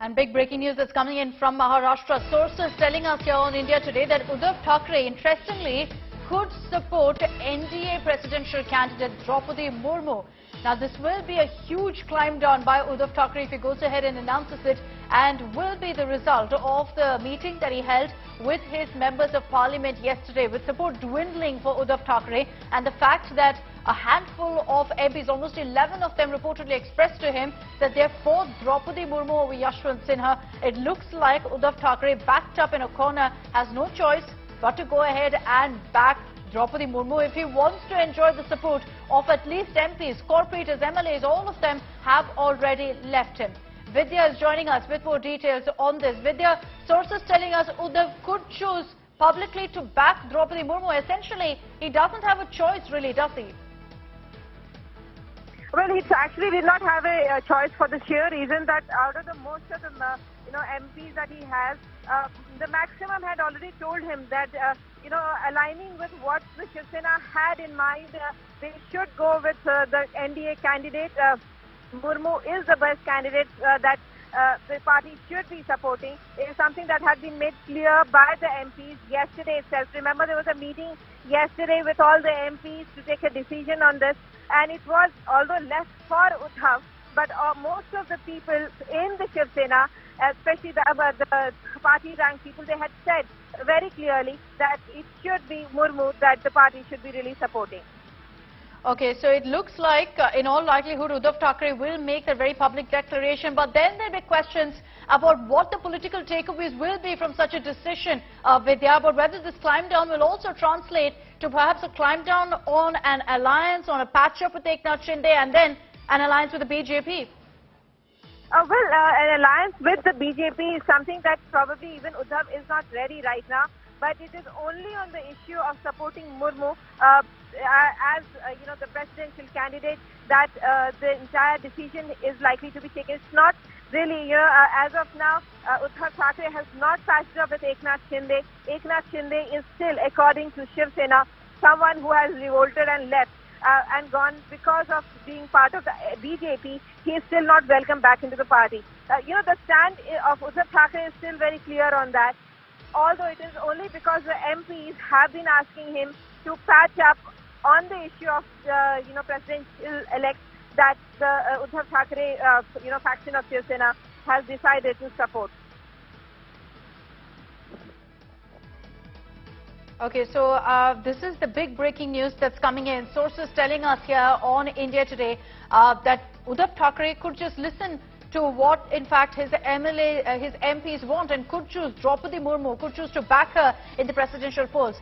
And big breaking news that's coming in from Maharashtra. Sources telling us here on India Today that Uddhav Thackeray, interestingly, could support NDA presidential candidate Draupadi Murmu. Now, this will be a huge climb down by Uddhav Thackeray if he goes ahead and announces it, and will be the result of the meeting that he held with his members of parliament yesterday, with support dwindling for Uddhav Thackeray, and the fact that a handful of MPs, almost 11 of them, reportedly expressed to him that they're for Draupadi Murmu over Shiv Sena. It looks like Uddhav Thackeray, backed up in a corner, has no choice but to go ahead and back Draupadi Murmu if he wants to enjoy the support of at least MPs, corporators, MLAs. All of them have already left him. Vidya is joining us with more details on this. Vidya, sources telling us Uddhav could choose publicly to back Draupadi Murmu. Essentially, he doesn't have a choice, really, does he? Well, he actually did not have a choice, for the sheer reason that out of the most of the MPs that he has, the maximum had already told him that aligning with what the Shiv Sena had in mind, they should go with the NDA candidate. Murmu is the best candidate that the party should be supporting. It is something that had been made clear by the MPs yesterday itself. Remember, there was a meeting yesterday with all the MPs to take a decision on this, and it was, although left for Uddhav, but most of the people in the Shiv Sena, especially the party rank people, they had said very clearly that it should be Murmu that the party should be really supporting. Okay, so it looks like, in all likelihood, Uddhav Thackeray will make a very public declaration, but then there will be questions about what the political takeaways will be from such a decision, Vidya, about whether this climb down will also translate to perhaps a climb down on an alliance, on a patch-up with Eknath Shinde, and then an alliance with the BJP. An alliance with the BJP is something that probably even Uddhav is not ready right now, but it is only on the issue of supporting Murmu as the presidential candidate that the entire decision is likely to be taken. It's not really, as of now, Uddhav Thackeray has not patched up with Eknath Shinde. Eknath Shinde is still, according to Shiv Sena, someone who has revolted and left and gone because of being part of the BJP. He is still not welcome back into the party. The stand of Uddhav Thackeray is still very clear on that, although it is only because the MPs have been asking him to patch up on the issue of presidential elect that the Uddhav Thackeray faction of Shiv Sena has decided to support. Okay, so this is the big breaking news that's coming in. Sources telling us here on India Today that Uddhav Thackeray could just listen to what, in fact, his MPs want, and could choose Draupadi Murmu, could choose to back her in the presidential polls.